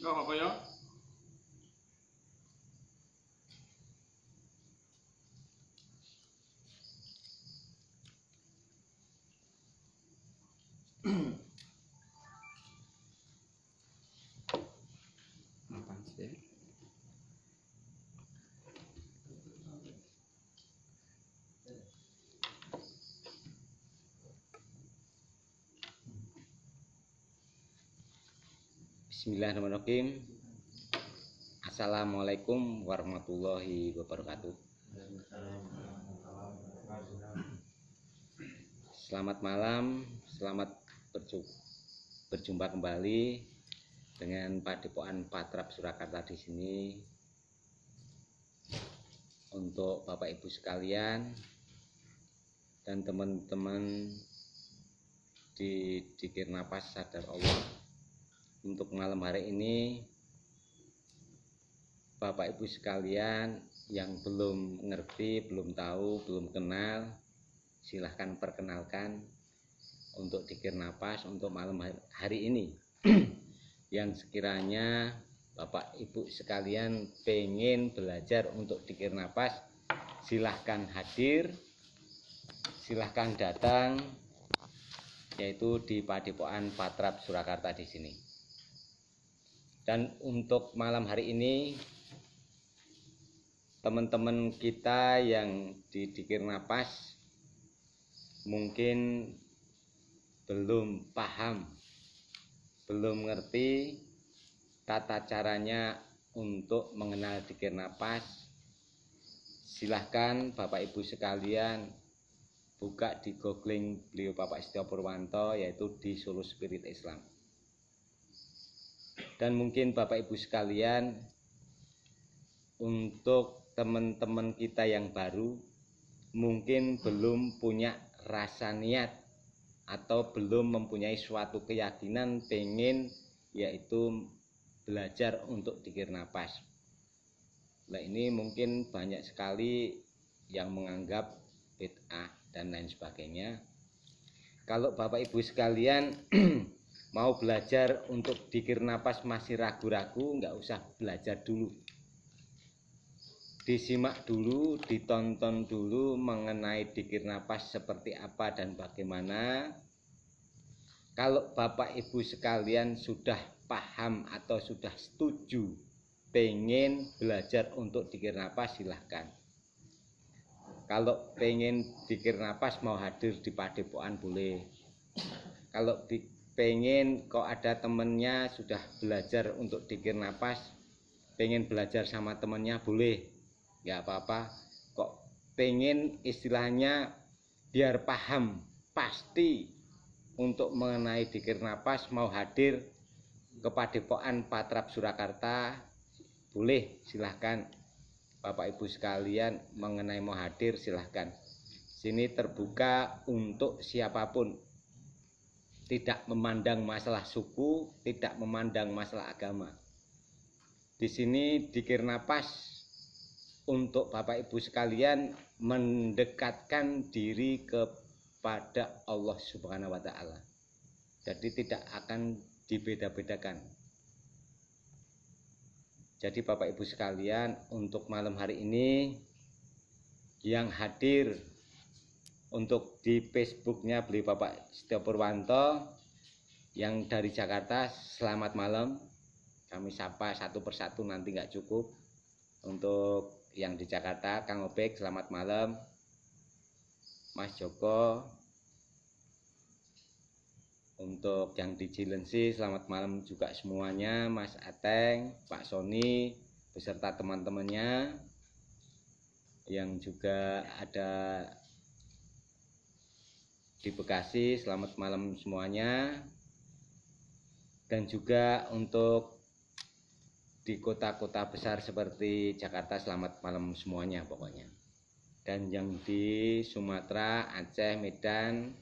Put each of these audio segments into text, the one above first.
Nggak apa-apa ya. Apaan sih? Bismillahirrahmanirrahim. Assalamualaikum warahmatullahi wabarakatuh. Selamat malam, selamat berjumpa kembali dengan Padepokan Patrap Surakarta di sini. Untuk Bapak Ibu sekalian dan teman-teman di Dikir Napas Sadar Allah, untuk malam hari ini Bapak Ibu sekalian yang belum ngerti, belum tahu, belum kenal, silahkan perkenalkan untuk Dikir Napas untuk malam hari ini. Yang sekiranya Bapak Ibu sekalian pengen belajar untuk Dikir Napas, silahkan hadir, silahkan datang, yaitu di Padepokan Patrap Surakarta di sini. Dan untuk malam hari ini, teman-teman kita yang di Dikir Napas mungkin belum paham, belum ngerti tata caranya untuk mengenal Dikir Napas. Silahkan Bapak Ibu sekalian buka di googling beliau Bapak Setia Purwanto, yaitu di Solo Spirit Islam. Dan mungkin Bapak Ibu sekalian, untuk teman-teman kita yang baru mungkin belum punya rasa niat atau belum mempunyai suatu keyakinan pengen, yaitu belajar untuk Dikir Napas. Nah, ini mungkin banyak sekali yang menganggap bid'ah dan lain sebagainya. Kalau Bapak Ibu sekalian mau belajar untuk Dikir Napas masih ragu-ragu, nggak usah belajar dulu. Disimak dulu, ditonton dulu mengenai Dikir Napas seperti apa dan bagaimana. Kalau Bapak Ibu sekalian sudah paham atau sudah setuju pengen belajar untuk Dikir Napas, silahkan. Kalau pengen Dikir Napas mau hadir di Padepokan boleh. Kalau pengen kok ada temennya sudah belajar untuk Dikir Napas, pengen belajar sama temennya boleh, nggak apa-apa. Kok pengen istilahnya biar paham pasti untuk mengenai Dikir Napas mau hadir ke Padepokan Patrap Surakarta boleh, silahkan. Bapak Ibu sekalian mengenai mau hadir silahkan. Sini terbuka untuk siapapun, tidak memandang masalah suku, tidak memandang masalah agama. Di sini Dikir Napas untuk Bapak Ibu sekalian mendekatkan diri kepada Allah Subhanahu wa Ta'ala. Jadi tidak akan dibeda-bedakan. Jadi Bapak Ibu sekalian, untuk malam hari ini yang hadir untuk di Facebooknya beliau Bapak Setia Purwanto yang dari Jakarta, selamat malam. Kami sapa satu persatu, nanti nggak cukup. Untuk yang di Jakarta, Kang Obek, selamat malam. Mas Joko. Untuk yang di Cilensi, selamat malam juga semuanya. Mas Ateng, Pak Sony, beserta teman-temannya. Yang juga ada di Bekasi, selamat malam semuanya. Dan juga untuk di kota-kota besar seperti Jakarta, selamat malam semuanya pokoknya. Dan yang di Sumatera, Aceh, Medan,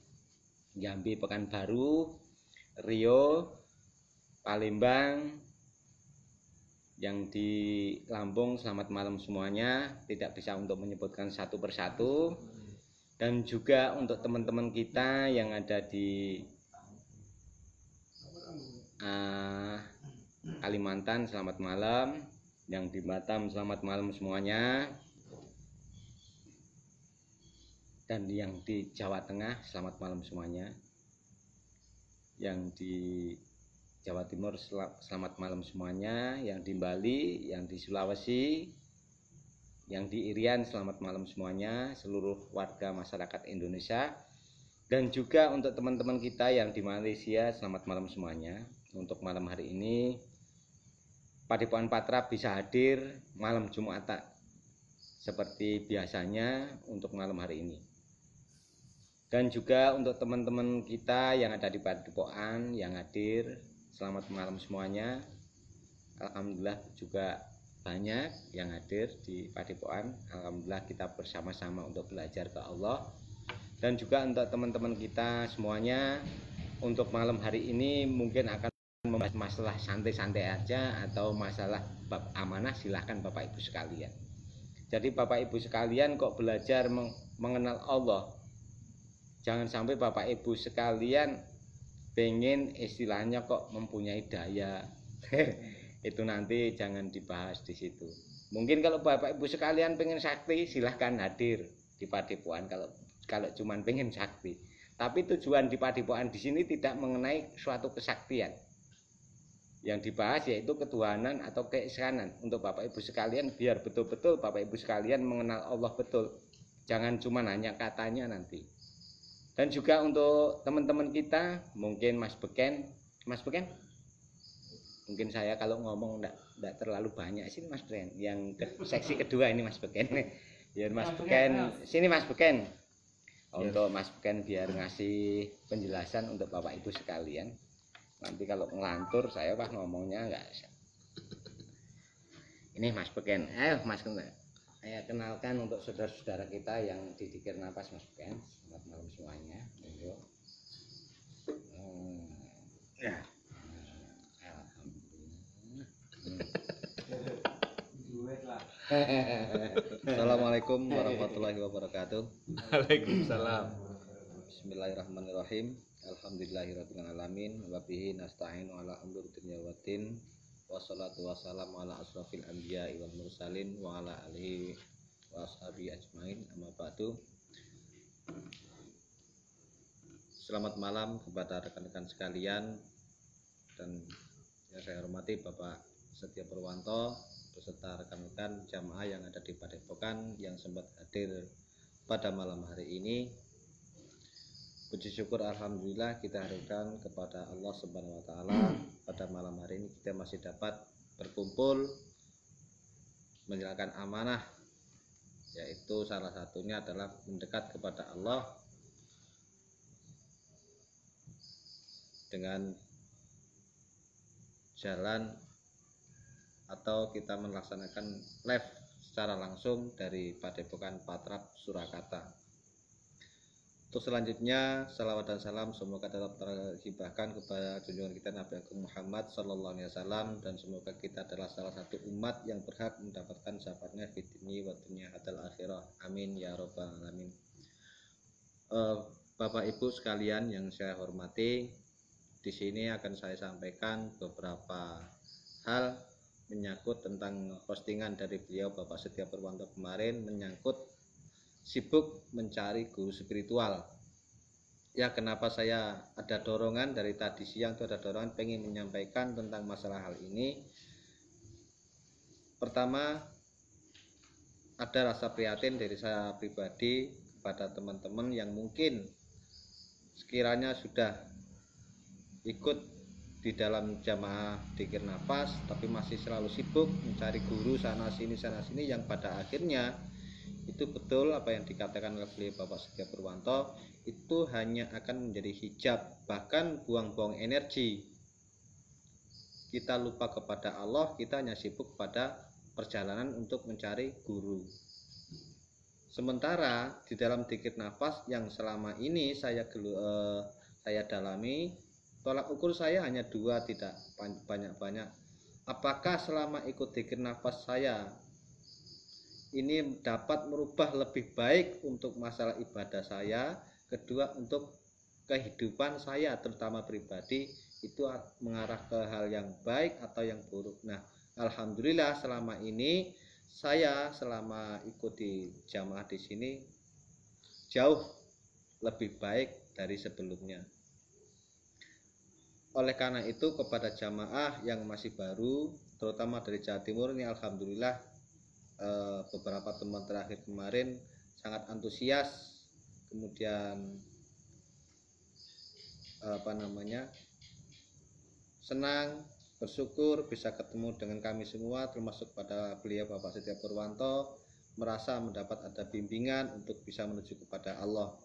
Jambi, Pekanbaru, Rio, Palembang, yang di Lampung, selamat malam semuanya. Tidak bisa untuk menyebutkan satu persatu. Dan juga untuk teman-teman kita yang ada di Kalimantan selamat malam, yang di Batam selamat malam semuanya, dan yang di Jawa Tengah selamat malam semuanya, yang di Jawa Timur selamat malam semuanya, yang di Bali, yang di Sulawesi, yang di Irian selamat malam semuanya, seluruh warga masyarakat Indonesia, dan juga untuk teman-teman kita yang di Malaysia selamat malam semuanya. Untuk malam hari ini Padepokan Patra bisa hadir malam Jumat seperti biasanya untuk malam hari ini. Dan juga untuk teman-teman kita yang ada di Padepokan yang hadir, selamat malam semuanya. Alhamdulillah juga banyak yang hadir di Padepokan. Alhamdulillah kita bersama-sama untuk belajar ke Allah. Dan juga untuk teman-teman kita semuanya, untuk malam hari ini mungkin akan membahas masalah santai-santai aja atau masalah bab amanah, silahkan Bapak Ibu sekalian. Jadi Bapak Ibu sekalian kok belajar mengenal Allah, jangan sampai Bapak Ibu sekalian pengen istilahnya kok mempunyai daya. Itu nanti jangan dibahas di situ. Mungkin kalau Bapak Ibu sekalian pengen sakti, silahkan hadir di Padepokan kalau cuman pengen sakti. Tapi tujuan di Padepokan di sini tidak mengenai suatu kesaktian. Yang dibahas yaitu ketuhanan atau keisanan untuk Bapak Ibu sekalian, biar betul-betul Bapak Ibu sekalian mengenal Allah betul. Jangan cuma hanya katanya nanti. Dan juga untuk teman-teman kita, mungkin Mas Beken, mungkin saya kalau ngomong enggak terlalu banyak sih Mas Beken. Yang seksi kedua ini Mas Beken. Ya Mas Beken, sini Mas Beken. Untuk Mas Beken biar ngasih penjelasan untuk Bapak Ibu sekalian. Nanti kalau ngelantur saya pas ngomongnya enggak. Ini Mas Beken. Ayo Mas Beken. Saya kenalkan untuk saudara-saudara kita yang di Dikir Napas, Mas Beken. Selamat malam semuanya. Ya. Alhamdulillah. Assalamualaikum warahmatullahi wabarakatuh. Waalaikumsalam. Bismillahirrahmanirrahim. Alhamdulillahirabbil alamin wa bihi nasta'inu ala umuri dunya waddin. Wassalatu wassalamu ala asrofil anbiya'i wal mursalin wa ala alihi wa ashabihi ajmain. Amma ba'du. Selamat malam kepada rekan-rekan sekalian dan yang saya hormati Bapak Setia Purwanto beserta rekan-rekan jamaah yang ada di Padepokan yang sempat hadir pada malam hari ini. Puji syukur alhamdulillah kita hadirkan kepada Allah Subhanahu wa taala pada malam hari ini kita masih dapat berkumpul menjalankan amanah, yaitu salah satunya adalah mendekat kepada Allah dengan jalan atau kita melaksanakan live secara langsung dari Padepokan Patra Surakarta. Untuk selanjutnya, salawat dan salam semoga tetap terhibahkan kepada junjungan kita Nabi Agung Muhammad Sallallahu Alaihi Wasallam, dan semoga kita adalah salah satu umat yang berhak mendapatkan syafaatnya di dunia wa dunia hatal akhirah. Amin ya robbal alamin. Bapak Ibu sekalian yang saya hormati, di sini akan saya sampaikan beberapa hal menyangkut tentang postingan dari beliau Bapak Setia Purwanto kemarin menyangkut sibuk mencari guru spiritual. Ya, kenapa saya ada dorongan dari tadi siang itu ada dorongan pengen menyampaikan tentang masalah hal ini. Pertama, ada rasa prihatin dari saya pribadi kepada teman-teman yang mungkin sekiranya sudah ikut di dalam jamaah Dikir Nafas tapi masih selalu sibuk mencari guru sana sini yang pada akhirnya itu betul apa yang dikatakan oleh beliau Bapak Setia Purwanto, itu hanya akan menjadi hijab, bahkan buang-buang energi. Kita lupa kepada Allah, kita hanya sibuk pada perjalanan untuk mencari guru. Sementara di dalam Dikir Nafas yang selama ini saya dalami, tolak ukur saya hanya dua, tidak banyak-banyak. Apakah selama ikut Dikir Nafas saya ini dapat merubah lebih baik untuk masalah ibadah saya, kedua untuk kehidupan saya terutama pribadi itu mengarah ke hal yang baik atau yang buruk. Nah, alhamdulillah selama ini saya selama ikuti jamaah di sini jauh lebih baik dari sebelumnya. Oleh karena itu kepada jamaah yang masih baru, terutama dari Jawa Timur ini alhamdulillah beberapa teman terakhir kemarin sangat antusias, kemudian senang, bersyukur bisa ketemu dengan kami semua, termasuk pada beliau Bapak Setia Purwanto, merasa mendapat ada bimbingan untuk bisa menuju kepada Allah.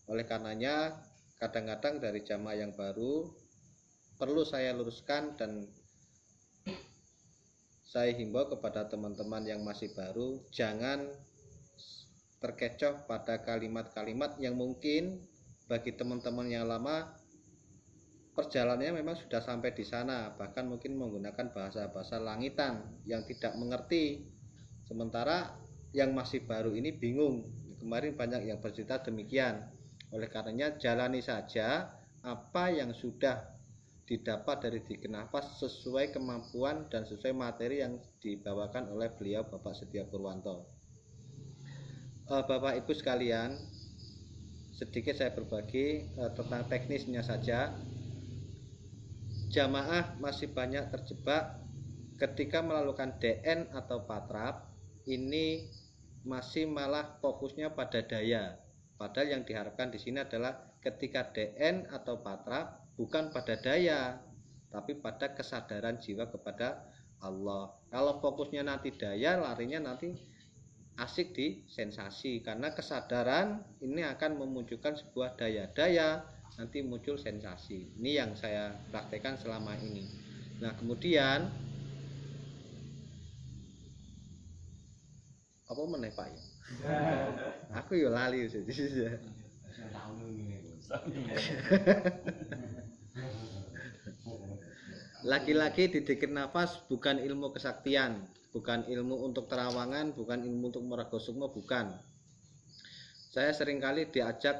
Oleh karenanya kadang-kadang dari jamaah yang baru perlu saya luruskan dan saya himbau kepada teman-teman yang masih baru, jangan terkecoh pada kalimat-kalimat yang mungkin bagi teman-teman yang lama perjalanannya memang sudah sampai di sana, bahkan mungkin menggunakan bahasa-bahasa langitan yang tidak mengerti, sementara yang masih baru ini bingung. Kemarin banyak yang bercerita demikian. Oleh karenanya jalani saja apa yang sudah didapat dari Dzikir Nafas sesuai kemampuan dan sesuai materi yang dibawakan oleh beliau Bapak Setia Purwanto. Bapak Ibu sekalian, sedikit saya berbagi tentang teknisnya saja. Jamaah masih banyak terjebak ketika melakukan DN atau patrap, ini masih malah fokusnya pada daya. Padahal yang diharapkan di sini adalah ketika DN atau patrap bukan pada daya, tapi pada kesadaran jiwa kepada Allah. Kalau fokusnya nanti daya, larinya nanti asik di sensasi, karena kesadaran ini akan memunculkan sebuah daya-daya, nanti muncul sensasi. Ini yang saya praktekkan selama ini. Nah, kemudian apa meneh Pak ya? Aku yo lali ya. Laki-laki di Dzikir Nafas bukan ilmu kesaktian, bukan ilmu untuk terawangan, bukan ilmu untuk meraga sukma, bukan. Saya seringkali diajak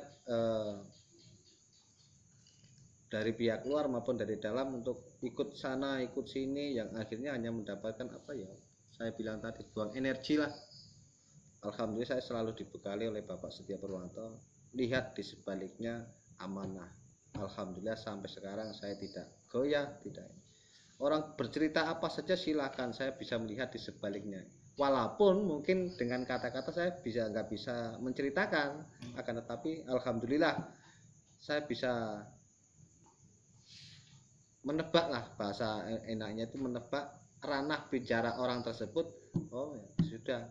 dari pihak luar maupun dari dalam untuk ikut sana ikut sini, yang akhirnya hanya mendapatkan apa ya, saya bilang tadi, buang energi lah. Alhamdulillah saya selalu dibekali oleh Bapak Setia Purwanto, lihat di sebaliknya amanah. Alhamdulillah sampai sekarang saya tidak goyah, tidak. Orang bercerita apa saja silakan, saya bisa melihat di sebaliknya. Walaupun mungkin dengan kata-kata saya nggak bisa menceritakan, akan tetapi alhamdulillah saya bisa menebak lah, bahasa enaknya itu menebak ranah bicara orang tersebut. Oh ya, sudah,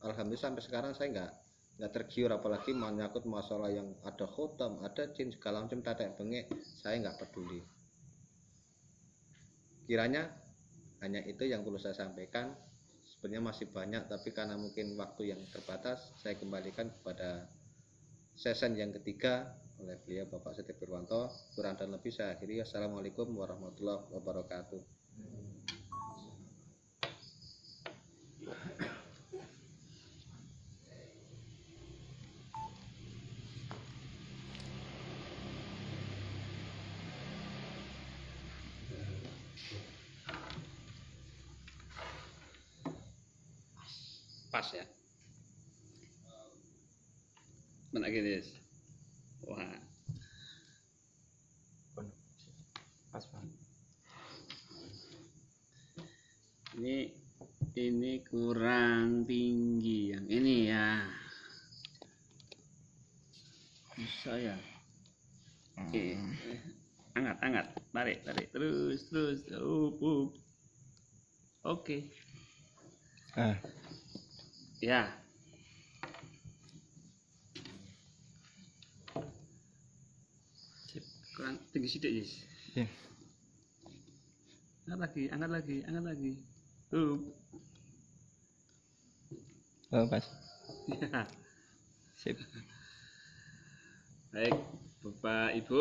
alhamdulillah sampai sekarang saya nggak tergiur, apalagi menyangkut masalah yang ada khotam, ada jin segala macam tatek bengek, saya nggak peduli. Kiranya hanya itu yang perlu saya sampaikan. Sebenarnya masih banyak, tapi karena mungkin waktu yang terbatas, saya kembalikan kepada session yang ketiga oleh beliau Bapak Setia Purwanto. Kurang dan lebih saya akhiri. Assalamualaikum warahmatullahi wabarakatuh. Pas ya. Mana gini? Wah. Pas banget. Ini kurang tinggi yang ini ya. Bisa ya. Oke. Angkat, tarik terus. Oke. Ya. Sip, kurang tinggi sedikit, Yes. Ya. Angkat lagi. Oh, pas. Ya. Sip. Baik, Bapak Ibu.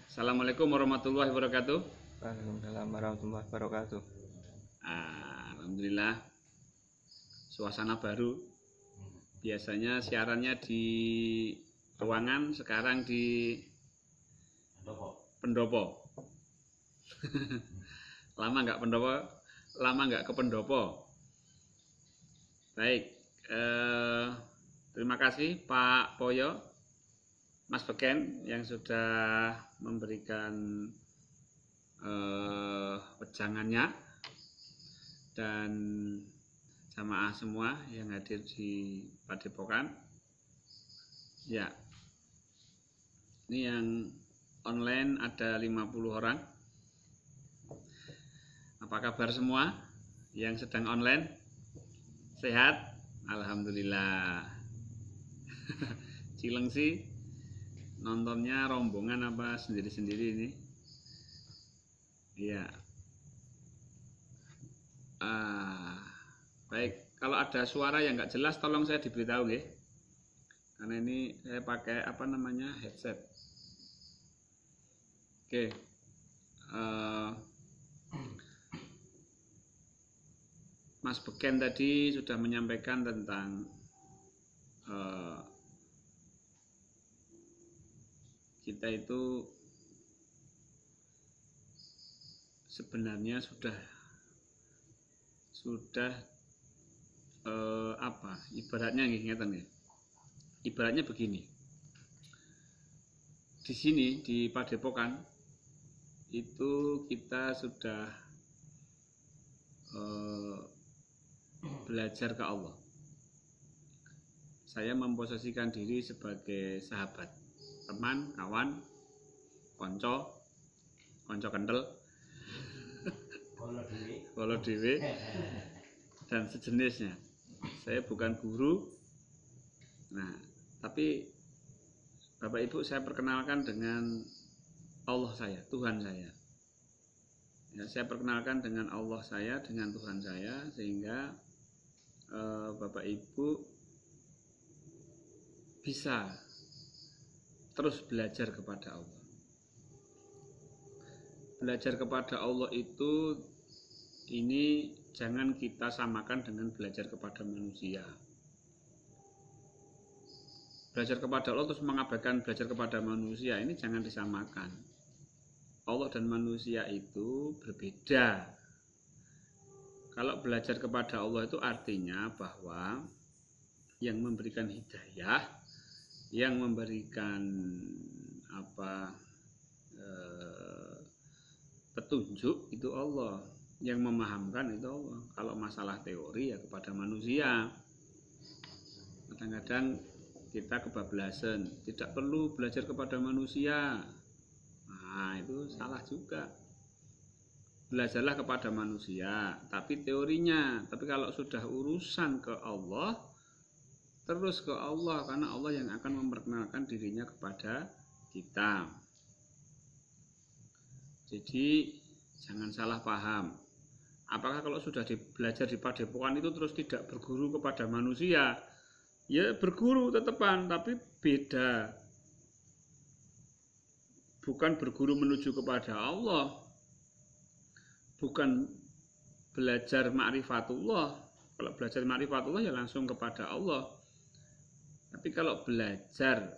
Assalamualaikum warahmatullahi wabarakatuh. Waalaikumsalam warahmatullahi wabarakatuh. Alhamdulillah, suasana baru. Biasanya siarannya di ruangan, sekarang di pendopo. Lama nggak pendopo, lama nggak ke pendopo. Baik, terima kasih Pak Poyo, Mas Beken yang sudah memberikan wejangannya, dan jamaah semua yang hadir di Padepokan. Ya, ini yang online ada 50 orang. Apa kabar semua yang sedang online? Sehat? Alhamdulillah. Cileng sih nontonnya rombongan apa sendiri-sendiri ini? Iya. Baik, kalau ada suara yang nggak jelas tolong saya diberitahu ya. Karena ini saya pakai apa namanya headset. Oke. Mas Beken tadi sudah menyampaikan tentang kita itu sebenarnya sudah apa ibaratnya ngeten ya. Ibaratnya begini. Di sini di Padepokan itu kita sudah belajar ke Allah. Saya memposisikan diri sebagai sahabat, teman, kawan, konco kental, bolo dewe, dan sejenisnya. Saya bukan guru. Nah, tapi Bapak Ibu saya perkenalkan dengan Allah saya, Tuhan saya. Ya, saya perkenalkan dengan Allah saya, dengan Tuhan saya, sehingga Bapak Ibu bisa terus belajar kepada Allah. Belajar kepada Allah itu ini jangan kita samakan dengan belajar kepada manusia. Belajar kepada Allah terus mengabaikan belajar kepada manusia, ini jangan disamakan. Allah dan manusia itu berbeda. Kalau belajar kepada Allah itu artinya bahwa yang memberikan hidayah, yang memberikan petunjuk itu Allah, yang memahamkan itu Allah. Kalau masalah teori ya kepada manusia. Kadang-kadang kita kebablasan, tidak perlu belajar kepada manusia. Nah, itu salah juga. Belajarlah kepada manusia, tapi teorinya. Tapi kalau sudah urusan ke Allah, terus ke Allah, karena Allah yang akan memperkenalkan dirinya kepada kita. Jadi jangan salah paham. Apakah kalau sudah belajar di Padepokan itu terus tidak berguru kepada manusia? Ya berguru tetepan, tapi beda. Bukan berguru menuju kepada Allah. Bukan belajar ma'rifatullah. Kalau belajar ma'rifatullah ya langsung kepada Allah. Tapi kalau belajar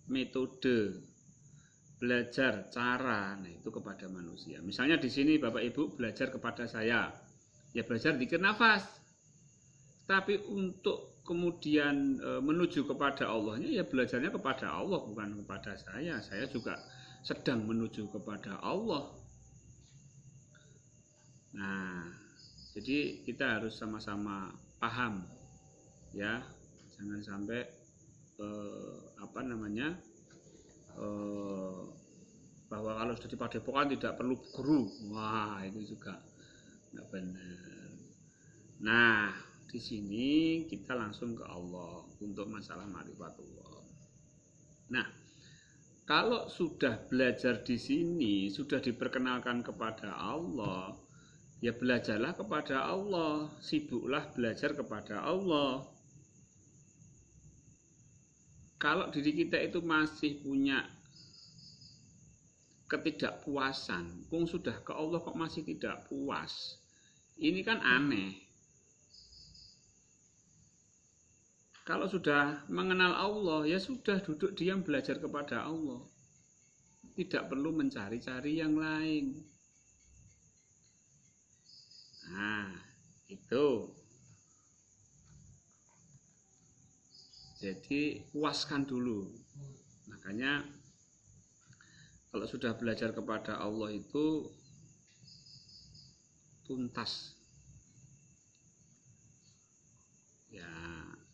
metode, belajar cara, nah itu kepada manusia. Misalnya di sini Bapak Ibu belajar kepada saya, ya belajar zikir nafas. Tapi untuk kemudian menuju kepada Allahnya, ya belajarnya kepada Allah, bukan kepada saya. Saya juga sedang menuju kepada Allah. Nah, jadi kita harus sama-sama paham, ya, jangan sampai bahwa kalau sudah di Padepokan tidak perlu guru. Wah, itu juga nggak benar. Nah, di sini kita langsung ke Allah untuk masalah ma'rifatullah. Nah, kalau sudah belajar di sini, sudah diperkenalkan kepada Allah, ya belajarlah kepada Allah, sibuklah belajar kepada Allah. Kalau diri kita itu masih punya ketidakpuasan, kung sudah ke Allah kok masih tidak puas, ini kan aneh. Kalau sudah mengenal Allah, ya sudah duduk diam belajar kepada Allah. tidak perlu mencari-cari yang lain. Nah, itu. Jadi puaskan dulu. Makanya kalau sudah belajar kepada Allah itu tuntas. Ya,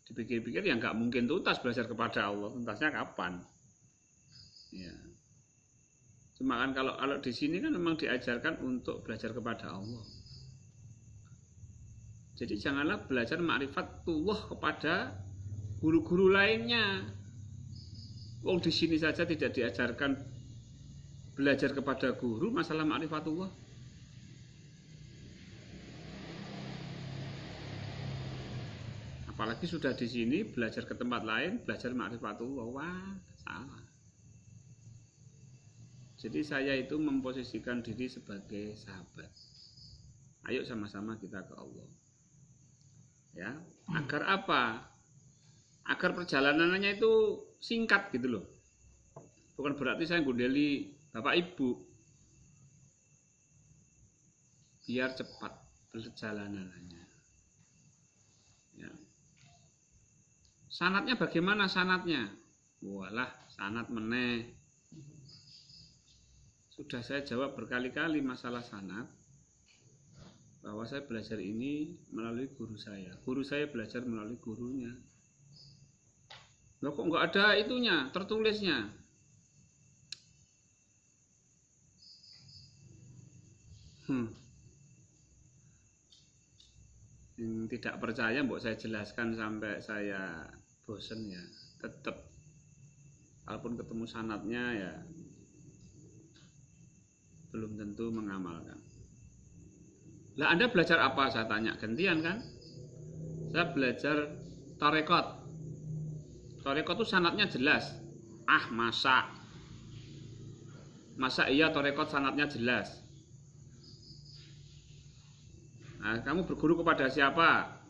dipikir-pikir ya nggak mungkin tuntas belajar kepada Allah. Tuntasnya kapan? Ya. Cuma kan kalau di sini kan memang diajarkan untuk belajar kepada Allah. Jadi janganlah belajar ma'rifatullah kepada guru-guru lainnya. Wong di sini saja tidak diajarkan belajar kepada guru masalah ma'rifatullah. Apalagi sudah di sini belajar ke tempat lain, belajar ma'rifatullah. Wah, salah. Jadi saya itu memposisikan diri sebagai sahabat. Ayo sama-sama kita ke Allah. Ya, agar apa? Agar perjalanannya itu singkat gitu loh. Bukan berarti saya gundeli Bapak Ibu. Biar cepat perjalanannya. Ya. Sanatnya bagaimana sanatnya? Walah, sanat meneh. Sudah saya jawab berkali-kali masalah sanat. Bahwa saya belajar ini melalui guru saya. Guru saya belajar melalui gurunya. Loh kok nggak ada itunya, tertulisnya? Yang tidak percaya, mbok saya jelaskan sampai saya bosen ya. Tetap, walaupun ketemu sanatnya ya, belum tentu mengamalkan. Lah Anda belajar apa? Saya tanya gantian kan? Saya belajar tarekot. Tarekot itu sanatnya jelas. Masa iya tarekot sanatnya jelas. Nah, kamu berguru kepada siapa?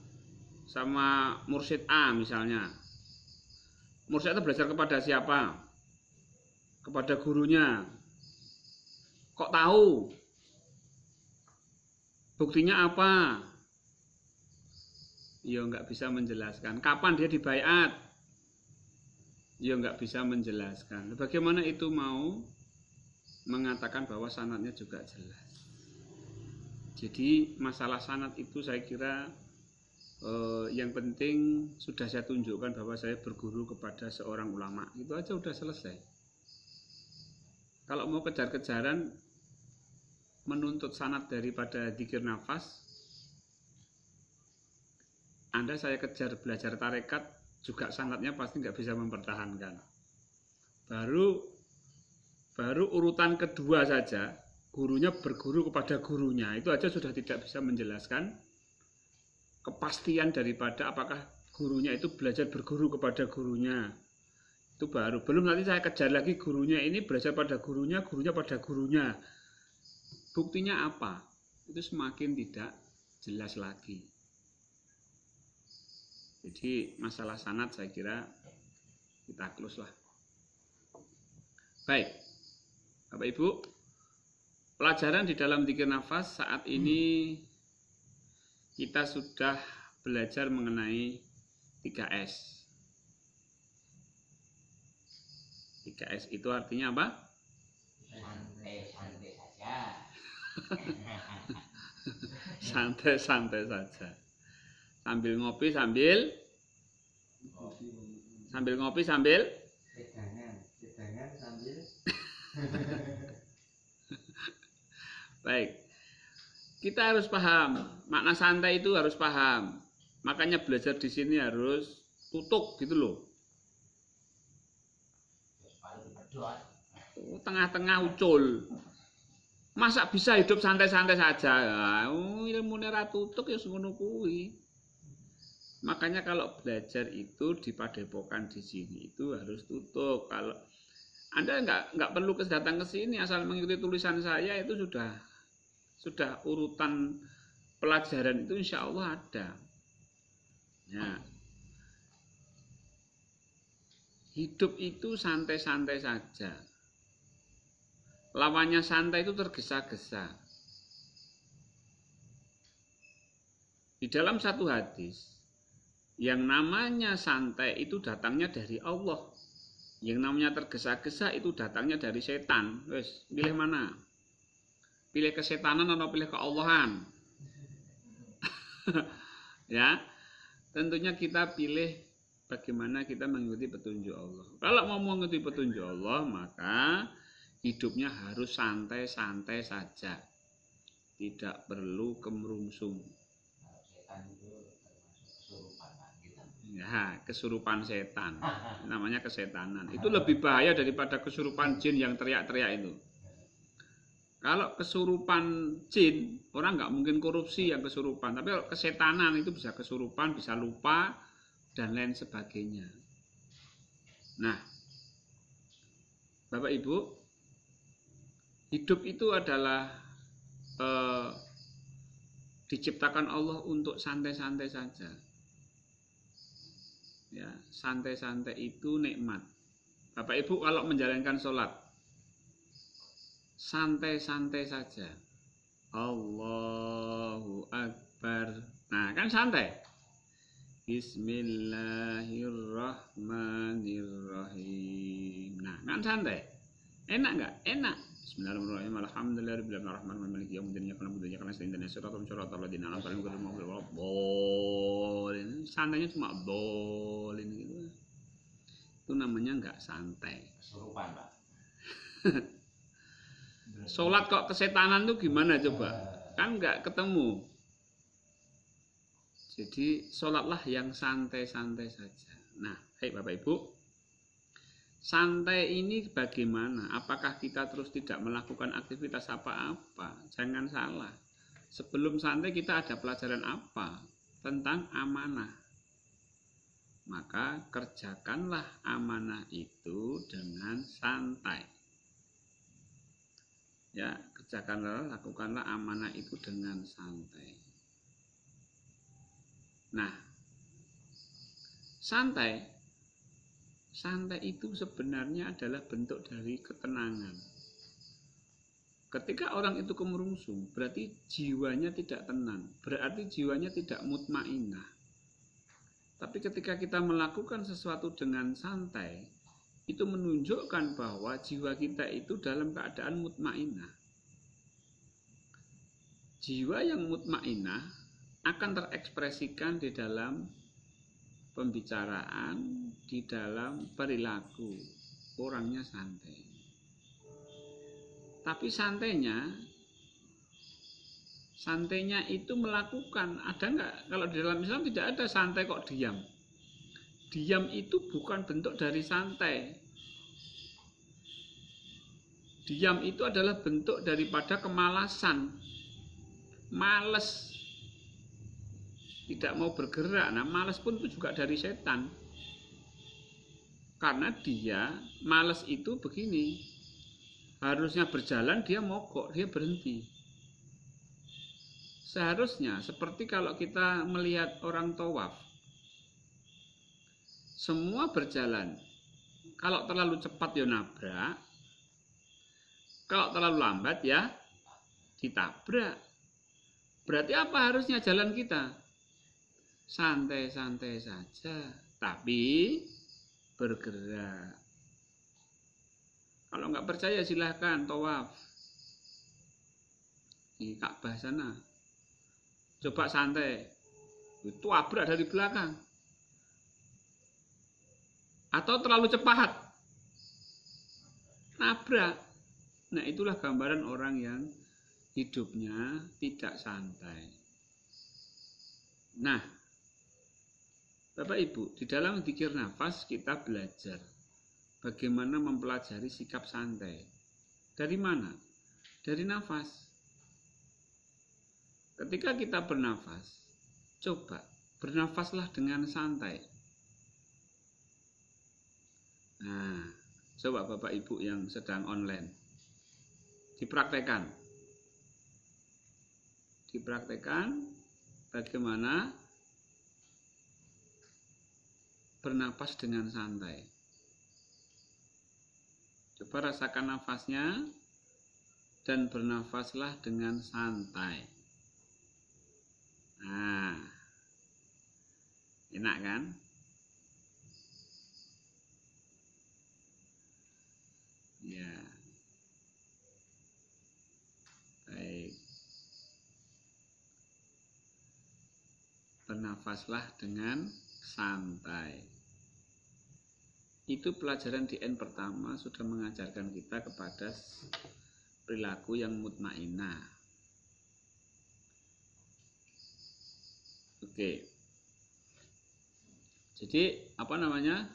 Sama mursyid A misalnya. Mursyid itu belajar kepada siapa? Kepada gurunya. Kok tahu? Buktinya apa? Ya nggak bisa menjelaskan. Kapan dia dibaiat? Ya nggak bisa menjelaskan. Bagaimana itu mau mengatakan bahwa sanadnya juga jelas? Jadi masalah sanad itu saya kira yang penting sudah saya tunjukkan bahwa saya berguru kepada seorang ulama. Itu aja udah selesai. Kalau mau kejar-kejaran menuntut sanad daripada dzikir nafas, Anda saya kejar belajar tarekat juga sanadnya pasti nggak bisa mempertahankan. Baru urutan kedua saja, gurunya berguru kepada gurunya, itu aja sudah tidak bisa menjelaskan kepastian daripada apakah gurunya itu belajar berguru kepada gurunya. Itu baru, belum nanti saya kejar lagi gurunya ini belajar pada gurunya, gurunya pada gurunya. Buktinya apa? Itu semakin tidak jelas lagi. Jadi masalah sanad saya kira kita close lah. Baik, Bapak Ibu, pelajaran di dalam dzikir nafas saat ini kita sudah belajar mengenai 3S. 3S itu artinya apa? Santai-santai saja. Santai-santai saja. Sambil ngopi sambil ngopi sambil Sedangan sambil baik. Kita harus paham makna santai itu harus paham. Makanya belajar di sini harus tutuk gitu loh. Tengah-tengah ucul. Masa bisa hidup santai-santai saja? Ilmu ora tutuk ya ngono kuwi. Makanya kalau belajar itu di padepokan di sini itu harus tutup. Kalau Anda nggak perlu datang ke sini, asal mengikuti tulisan saya itu sudah urutan pelajaran itu insya Allah ada. Ya. Hidup itu santai-santai saja. Lawannya santai itu tergesa-gesa. Di dalam satu hadis, yang namanya santai itu datangnya dari Allah. Yang namanya tergesa-gesa itu datangnya dari setan. Wes, pilih mana? Pilih kesetanan atau pilih keallahan? Ya, tentunya kita pilih bagaimana kita mengikuti petunjuk Allah. Kalau mau mengikuti petunjuk Allah, maka hidupnya harus santai-santai saja. Tidak perlu kemerungsung. Ya, kesurupan setan. Namanya kesetanan. Itu lebih bahaya daripada kesurupan jin yang teriak-teriak itu. Kalau kesurupan jin, orang nggak mungkin korupsi yang kesurupan. Tapi kalau kesetanan itu bisa kesurupan, bisa lupa, dan lain sebagainya. Nah, Bapak Ibu, hidup itu adalah diciptakan Allah untuk santai-santai saja. Ya, santai-santai itu nikmat. Bapak Ibu kalau menjalankan sholat, santai-santai saja. Allahu Akbar. Nah, kan santai. Bismillahirrahmanirrahim. Nah, kan santai. Enak nggak? Enak. Bismillahirrahmanirrahim. Alhamdulillahirrahmanirrahim. Maliki yaumiddin. Iyyaka na'budu wa iyyaka nasta'in. Ihdinas siratal mustaqim. Santainya cuma bolin gitu. Itu namanya nggak santai. Kesurupan, Pak. Sholat kok kesetanan tuh gimana coba? Kan nggak ketemu. Jadi sholatlah yang santai-santai saja. Nah, hai Bapak Ibu, santai ini bagaimana? Apakah kita terus tidak melakukan aktivitas apa-apa? Jangan salah. Sebelum santai kita ada pelajaran apa? Tentang amanah. Maka kerjakanlah amanah itu dengan santai. Ya, kerjakanlah, lakukanlah amanah itu dengan santai. Nah, santai itu sebenarnya adalah bentuk dari ketenangan. Ketika orang itu kemerungsung, berarti jiwanya tidak tenang, berarti jiwanya tidak mutmainah. Tapi ketika kita melakukan sesuatu dengan santai, itu menunjukkan bahwa jiwa kita itu dalam keadaan mutmainah. Jiwa yang mutmainah akan terekspresikan di dalam pembicaraan, di dalam perilaku. Orangnya santai. Tapi santainya itu melakukan. Ada enggak? Kalau di dalam Islam tidak ada santai kok diam. Diam itu bukan bentuk dari santai. Diam itu adalah bentuk daripada kemalasan. Males. Tidak mau bergerak. Nah, males pun itu juga dari setan. Karena dia, males itu begini. Harusnya berjalan, dia mogok, dia berhenti. Seharusnya, seperti kalau kita melihat orang tawaf. Semua berjalan. Kalau terlalu cepat ya nabrak. Kalau terlalu lambat ya ditabrak. Berarti apa harusnya jalan kita? Santai-santai saja, tapi bergerak. Kalau nggak percaya silahkan tawaf di Ka'bah sana. Coba santai, itu tabrak dari belakang. Atau terlalu cepat, nabrak. Nah, itulah gambaran orang yang hidupnya tidak santai. Nah, Bapak Ibu, di dalam dzikir nafas kita belajar bagaimana mempelajari sikap santai. Dari mana? Dari nafas. Ketika kita bernafas, coba bernafaslah dengan santai. Nah, coba Bapak Ibu yang sedang online, dipraktekkan bagaimana bernapas dengan santai. Coba rasakan nafasnya, dan bernafaslah dengan santai. Nah, enak kan? Ya. Baik. Bernafaslah dengan santai. Itu pelajaran di N pertama sudah mengajarkan kita kepada perilaku yang mutmainnah. Oke. Jadi apa namanya?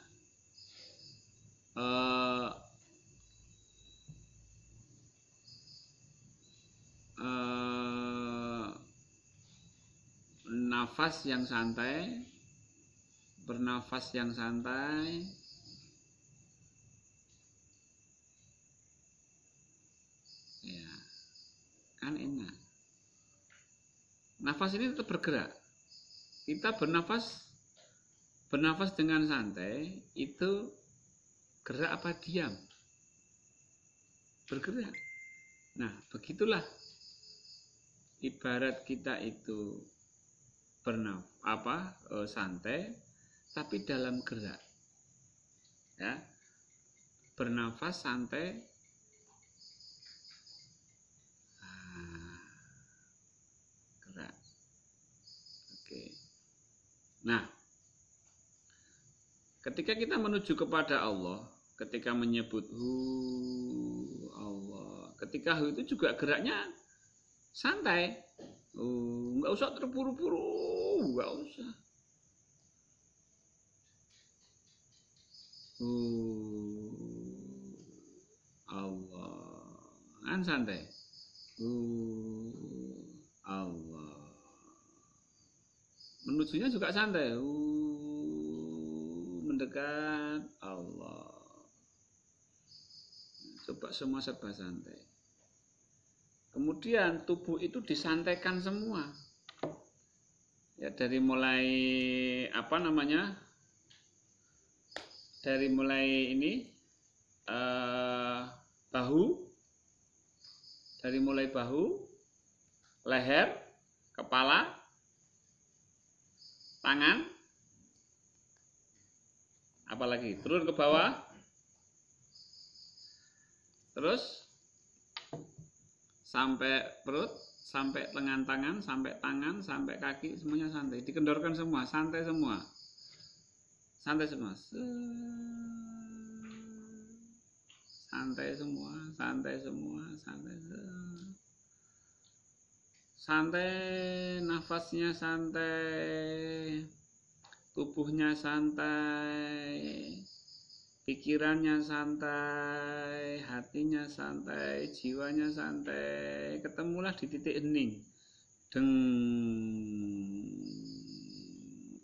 Nafas yang santai, bernafas yang santai, ya kan enak. Nafas ini tetap bergerak. Kita bernafas dengan santai, itu gerak apa diam? Bergerak. Nah, begitulah ibarat kita itu santai tapi dalam gerak. Ya. Bernafas santai. Gerak. Oke. Nah, ketika kita menuju kepada Allah, ketika menyebut Allah, ketika itu juga geraknya santai. Nggak usah terburu-buru, nggak usah. Allah, kan santai. Allah. Menujunya juga santai. Mendekat Allah. Coba semua serba santai. Kemudian tubuh itu disantaikan semua. Ya, dari mulai dari mulai ini bahu, leher, kepala, tangan, apalagi turun ke bawah, terus sampai perut, sampai lengan tangan, sampai tangan, sampai kaki, semuanya santai. Dikendorkan semua, santai semua. Santai semua. Santai semua, santai semua, santai. Santai, nafasnya santai. Tubuhnya santai. Pikirannya santai, hatinya santai, jiwanya santai. Ketemulah di titik hening.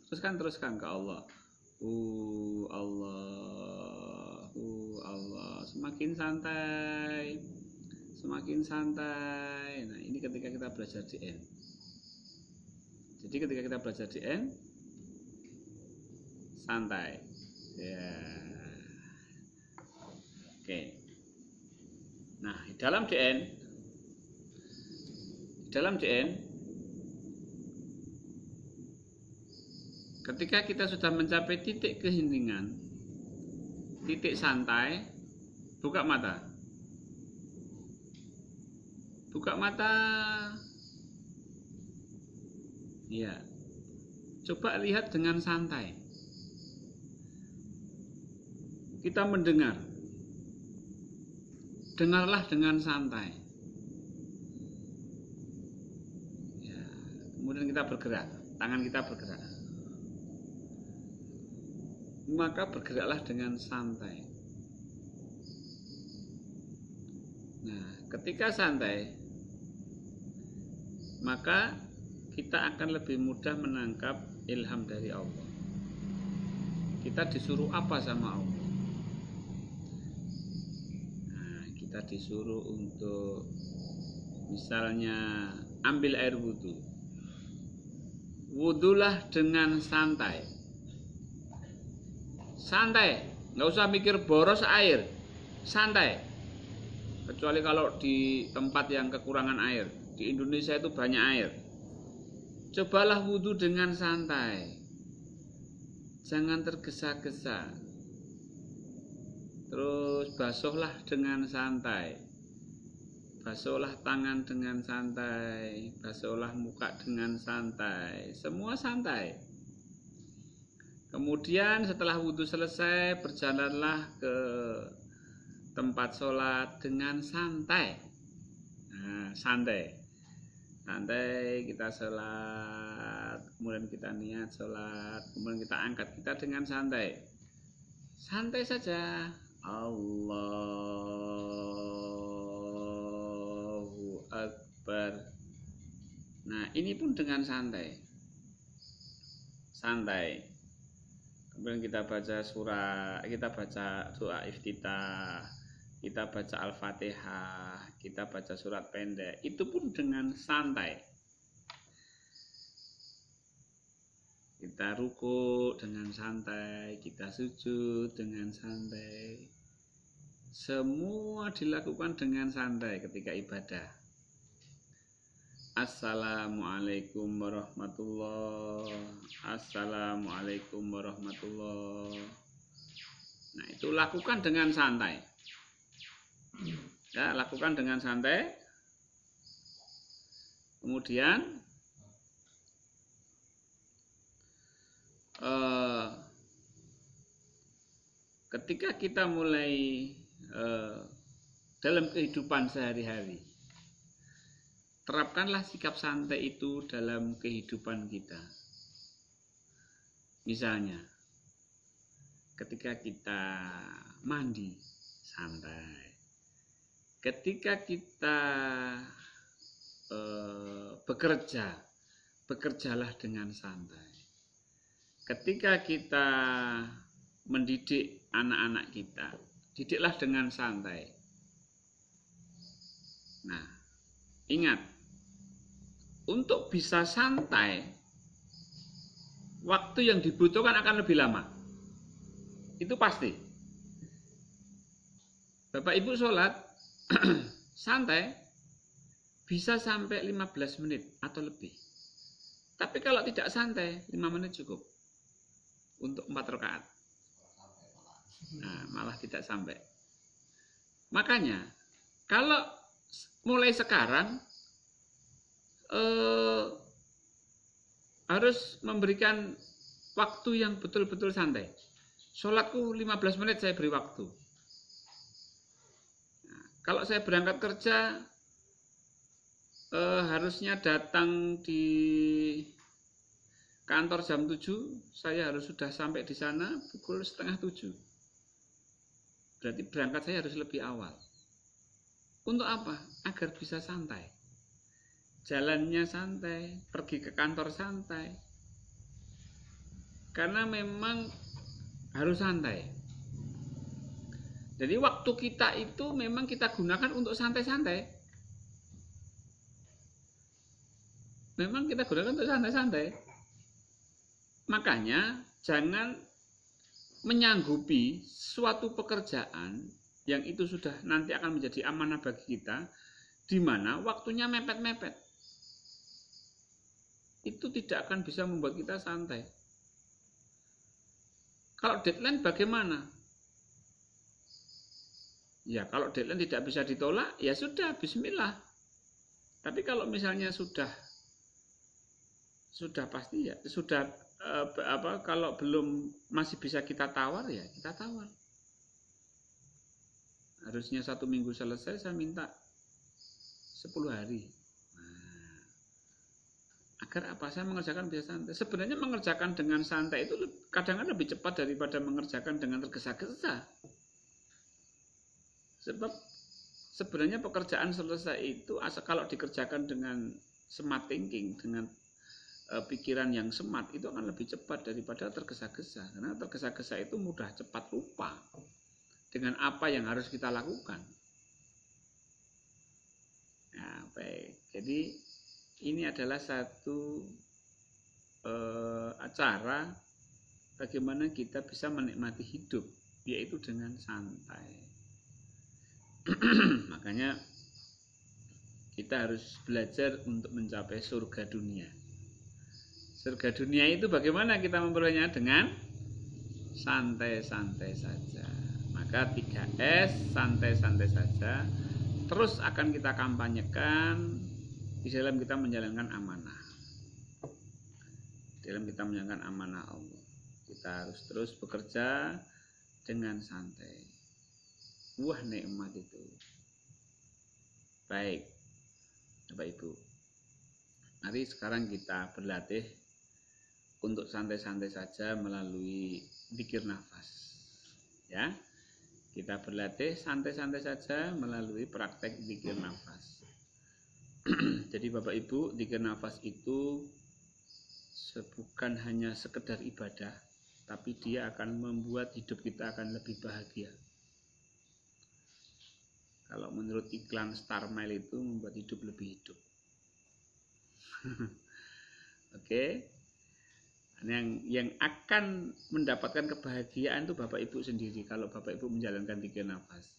Teruskan ke Allah. Allah. Semakin santai. Semakin santai. Nah, ini ketika kita belajar di N. Jadi ketika kita belajar di N, santai. Ya. Oke. Nah, dalam DN ketika kita sudah mencapai titik keheningan, titik santai, buka mata. Buka mata. Ya. Coba lihat dengan santai. Kita mendengar. Dengarlah dengan santai. Ya, kemudian kita bergerak, tangan kita bergerak. Maka bergeraklah dengan santai. Nah, ketika santai, maka kita akan lebih mudah menangkap ilham dari Allah. Kita disuruh apa sama Allah? Kita disuruh untuk misalnya ambil air wudhu. Wudhulah dengan santai. Santai, nggak usah mikir boros air. Santai. kecuali kalau di tempat yang kekurangan air. Di Indonesia itu banyak air. Cobalah wudhu dengan santai, jangan tergesa-gesa. Terus basuhlah dengan santai, basuhlah tangan dengan santai, basuhlah muka dengan santai, semua santai. Kemudian setelah wudhu selesai, berjalanlah ke tempat sholat dengan santai. Nah, santai kita sholat, kemudian kita niat sholat, kemudian kita angkat kita dengan santai saja. Allahu Akbar. Nah, ini pun dengan santai. Kemudian kita baca surah, kita baca doa iftitah, kita baca Al-Fatihah, kita baca surat pendek, itu pun dengan santai. Kita ruku dengan santai, kita sujud dengan santai. Semua dilakukan dengan santai ketika ibadah. Assalamualaikum warahmatullahi. Assalamualaikum warahmatullahi. Nah, itu lakukan dengan santai. Ya, lakukan dengan santai. Kemudian ketika kita mulai dalam kehidupan sehari-hari, terapkanlah sikap santai itu dalam kehidupan kita. Misalnya, ketika kita mandi, santai. Ketika kita bekerja, bekerjalah dengan santai. Ketika kita mendidik anak-anak kita, didiklah dengan santai. Nah, ingat, untuk bisa santai, waktu yang dibutuhkan akan lebih lama. Itu pasti. Bapak Ibu sholat, santai, bisa sampai 15 menit atau lebih. Tapi kalau tidak santai, 5 menit cukup untuk 4 rakaat. Nah, malah tidak sampai. Makanya, kalau mulai sekarang harus memberikan waktu yang betul-betul santai. Sholatku 15 menit saya beri waktu. Nah, kalau saya berangkat kerja, harusnya datang di kantor jam 7, saya harus sudah sampai di sana pukul 6:30. Berarti berangkat saya harus lebih awal. Untuk apa? Agar bisa santai. Jalannya santai, pergi ke kantor santai. Karena memang harus santai. Jadi waktu kita itu memang kita gunakan untuk santai-santai. Memang kita gunakan untuk santai-santai. Makanya jangan menyanggupi suatu pekerjaan yang itu sudah nanti akan menjadi amanah bagi kita, di mana waktunya mepet-mepet. Itu tidak akan bisa membuat kita santai. Kalau deadline bagaimana? Ya, kalau deadline tidak bisa ditolak, ya sudah, bismillah. Tapi kalau misalnya sudah pasti ya, sudah kalau belum masih bisa kita tawar, ya kita tawar. Harusnya 1 minggu selesai, saya minta 10 hari. Nah, agar apa? Saya mengerjakan bisa santai. Sebenarnya mengerjakan dengan santai itu kadang-kadang lebih cepat daripada mengerjakan dengan tergesa-gesa. Sebab sebenarnya pekerjaan selesai itu asal kalau dikerjakan dengan smart thinking, dengan pikiran yang smart, itu akan lebih cepat daripada tergesa-gesa. Karena tergesa-gesa itu mudah cepat lupa dengan apa yang harus kita lakukan. Nah, baik. Jadi ini adalah satu acara bagaimana kita bisa menikmati hidup, yaitu dengan santai. Makanya kita harus belajar untuk mencapai surga dunia. Surga dunia itu bagaimana kita memperolehnya? Dengan santai-santai saja. Maka 3S, santai-santai saja, terus akan kita kampanyekan di dalam kita menjalankan amanah. Dalam kita menjalankan amanah Allah, kita harus terus bekerja dengan santai. Wah, nikmat itu. Baik, Bapak Ibu, mari sekarang kita berlatih untuk santai-santai saja melalui zikir nafas. Ya, kita berlatih santai-santai saja melalui praktek zikir nafas. Jadi Bapak Ibu, zikir nafas itu bukan hanya sekedar ibadah, tapi dia akan membuat hidup kita akan lebih bahagia. Kalau menurut iklan Starmile itu membuat hidup lebih hidup. Oke. Yang akan mendapatkan kebahagiaan itu Bapak Ibu sendiri kalau Bapak Ibu menjalankan zikir nafas.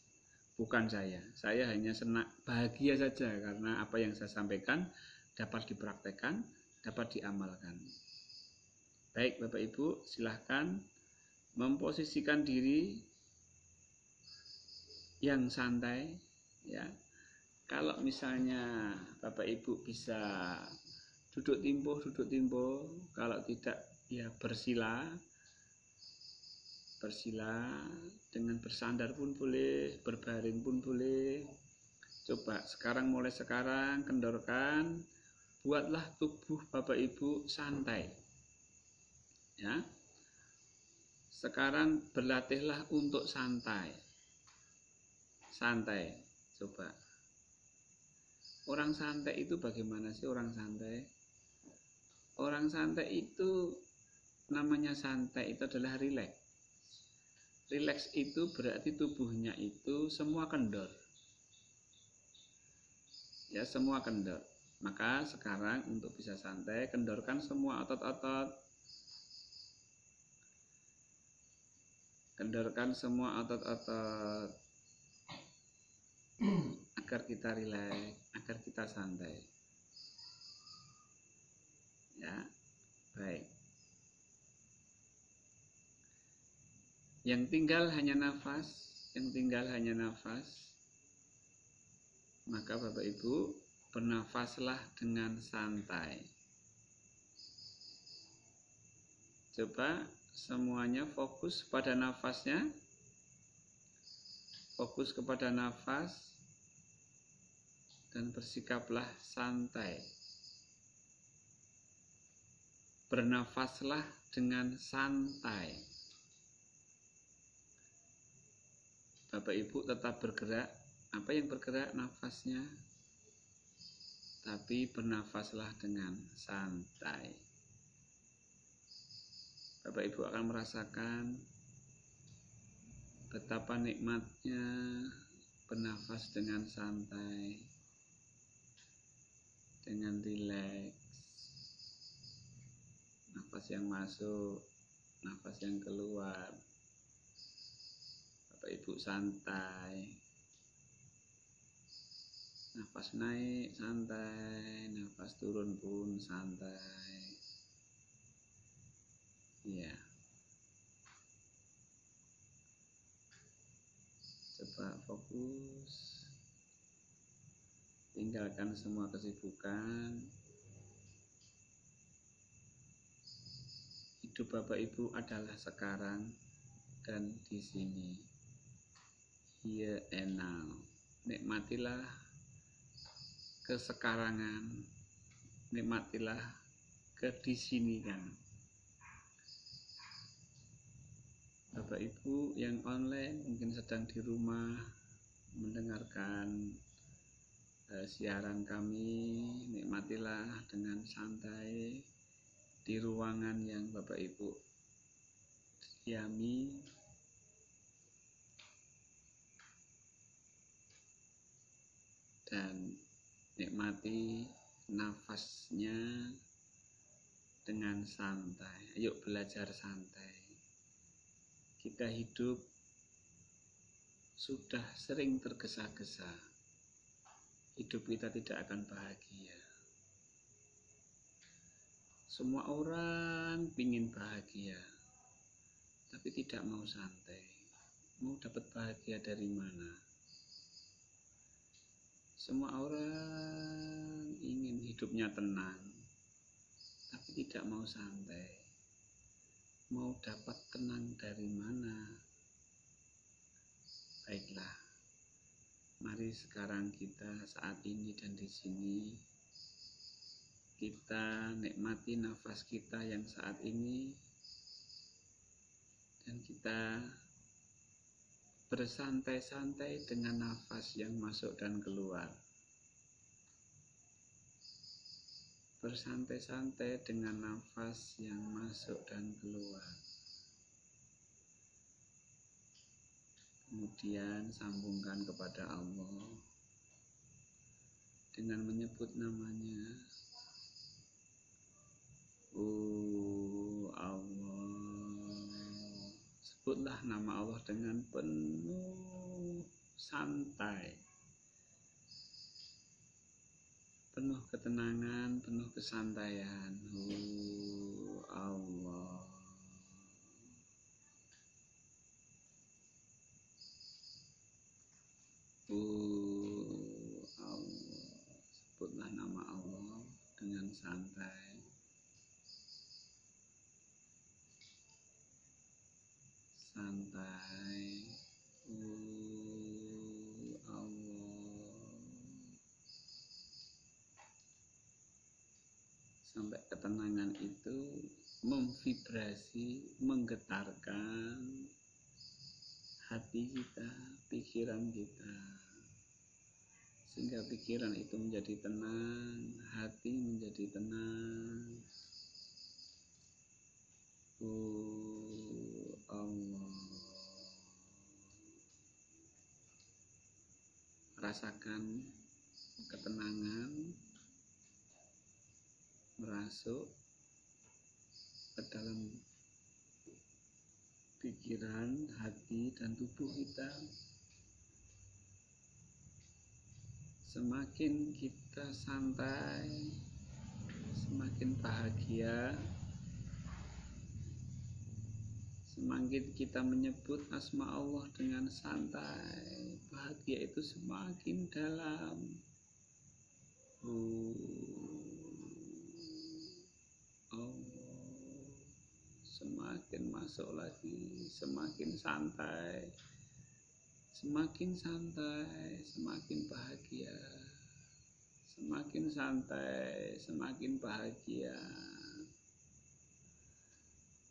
Bukan saya. Saya hanya senang bahagia saja karena apa yang saya sampaikan dapat dipraktekkan, dapat diamalkan. Baik Bapak Ibu, silahkan memposisikan diri yang santai, ya. Kalau misalnya Bapak Ibu bisa duduk timbuh, kalau tidak ya bersila dengan bersandar pun boleh, berbaring pun boleh. Coba mulai sekarang kendorkan, buatlah tubuh Bapak Ibu santai, ya. Sekarang berlatihlah untuk santai, coba. Orang santai itu bagaimana sih orang santai? Orang santai itu namanya santai itu adalah rileks. Rileks itu berarti tubuhnya itu semua kendor. Ya, semua kendor. Maka sekarang untuk bisa santai, kendorkan semua otot-otot. Kendorkan semua otot-otot agar kita rileks, agar kita santai. Ya, baik. Yang tinggal hanya nafas, maka Bapak Ibu bernafaslah dengan santai. Coba semuanya fokus pada nafasnya, fokus kepada nafas dan bersikaplah santai. Bernafaslah dengan santai. Bapak Ibu tetap bergerak. Apa yang bergerak? Nafasnya. Tapi bernafaslah dengan santai. Bapak Ibu akan merasakan betapa nikmatnya bernafas dengan santai, dengan rileks. Nafas yang masuk, nafas yang keluar. Bapak Ibu santai. Nafas naik santai, nafas turun pun santai. Iya. Coba fokus. Tinggalkan semua kesibukan. Hidup Bapak Ibu adalah sekarang dan di sini. Here and now. Nikmatilah kesekarangan. Nikmatilah kedisinikan. Bapak Ibu yang online mungkin sedang di rumah mendengarkan siaran kami, nikmatilah dengan santai di ruangan yang Bapak Ibu diami. Dan nikmati nafasnya dengan santai. Ayo belajar santai. Kita hidup sudah sering tergesa-gesa, hidup kita tidak akan bahagia. Semua orang ingin bahagia, tapi tidak mau santai. Mau dapat bahagia dari mana? Semua orang ingin hidupnya tenang, tapi tidak mau santai. Mau dapat tenang dari mana? Baiklah, mari sekarang kita saat ini dan di sini kita nikmati nafas kita yang saat ini, dan kita bersantai-santai dengan nafas yang masuk dan keluar. Bersantai-santai dengan nafas yang masuk dan keluar. Kemudian sambungkan kepada Allah dengan menyebut namanya. Allah. Sebutlah nama Allah dengan penuh santai, penuh ketenangan, penuh kesantaian. Allah. Allah. Sebutlah nama Allah dengan santai. Santai. Allah. Sampai ketenangan itu memvibrasi, menggetarkan hati kita, pikiran kita, sehingga pikiran itu menjadi tenang, hati menjadi tenang. Allah. Rasakan ketenangan merasuk ke dalam pikiran, hati, dan tubuh kita. Semakin kita santai, semakin bahagia. Semakin kita menyebut asma Allah dengan santai, bahagia itu semakin dalam. Allah. Semakin masuk lagi, semakin santai, semakin santai, semakin bahagia. Semakin santai, semakin bahagia.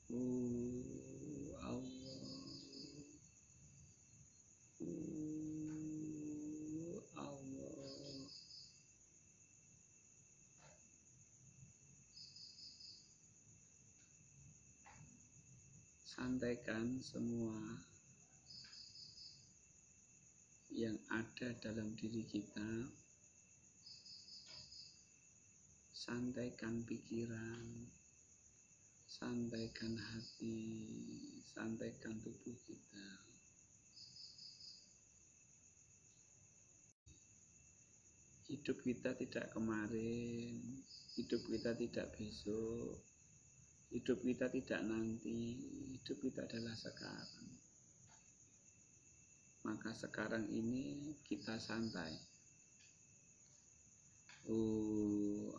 Allah. Allah. Santaikan semua yang ada dalam diri kita. Santaikan pikiran, santaikan hati, santaikan tubuh kita. Hidup kita tidak kemarin, hidup kita tidak besok, hidup kita tidak nanti, hidup kita adalah sekarang. Maka sekarang ini kita santai. Allah.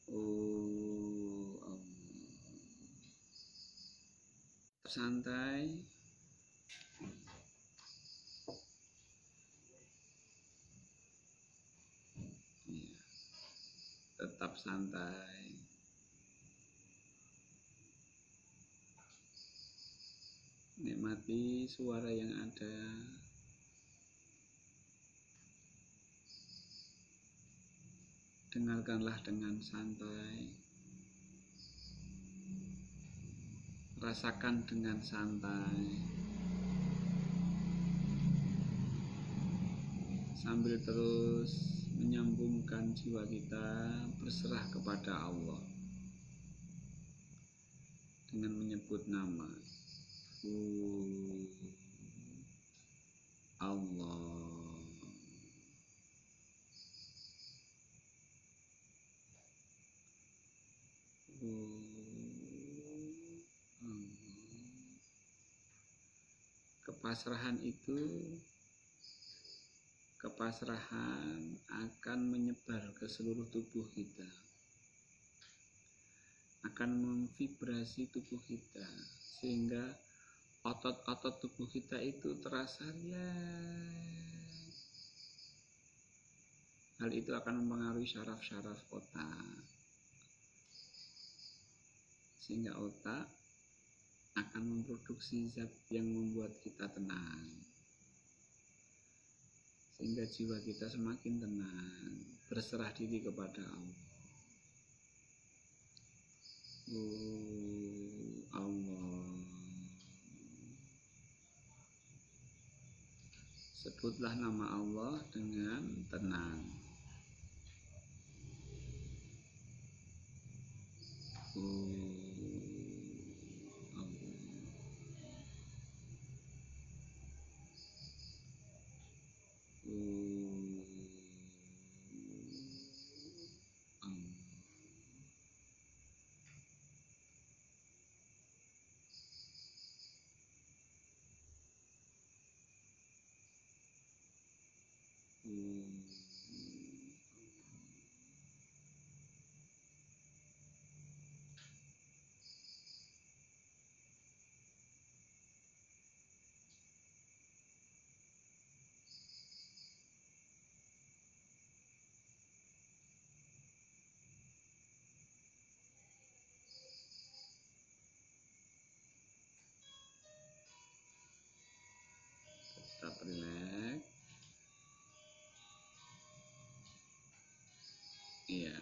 Allah. Santai. Ya. Tetap santai. Nikmati suara yang ada. Dengarkanlah dengan santai. Rasakan dengan santai. Sambil terus menyambungkan jiwa kita berserah kepada Allah dengan menyebut nama. Allah. Kepasrahan itu, kepasrahan akan menyebar ke seluruh tubuh kita, akan memvibrasi tubuh kita, sehingga otot-otot tubuh kita itu terasa rileks. Hal itu akan mempengaruhi syaraf-syaraf otak, sehingga otak akan memproduksi zat yang membuat kita tenang, sehingga jiwa kita semakin tenang, berserah diri kepada Allah. Allah. Sebutlah nama Allah dengan tenang. Tetap relax. Iya.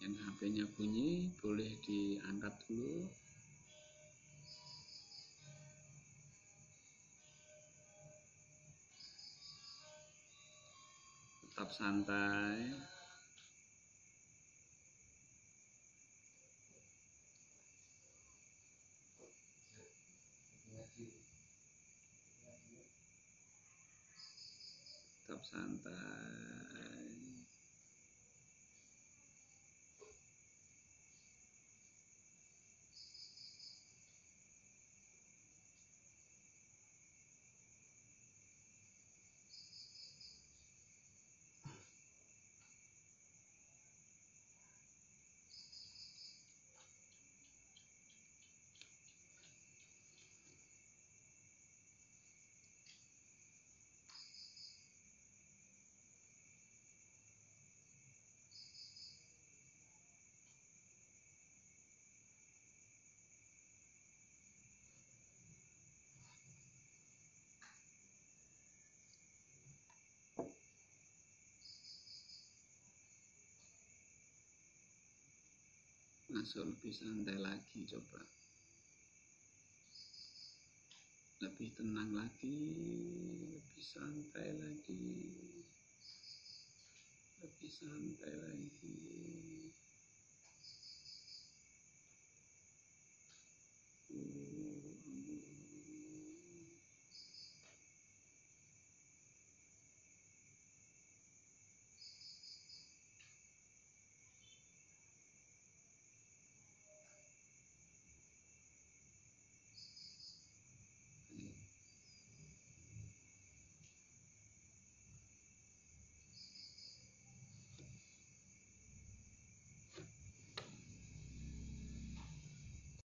Yang HP-nya bunyi boleh diangkat dulu. Tetap santai. Tetap santai. Masuk lebih santai lagi, coba. Lebih tenang lagi, lebih santai lagi, lebih santai lagi.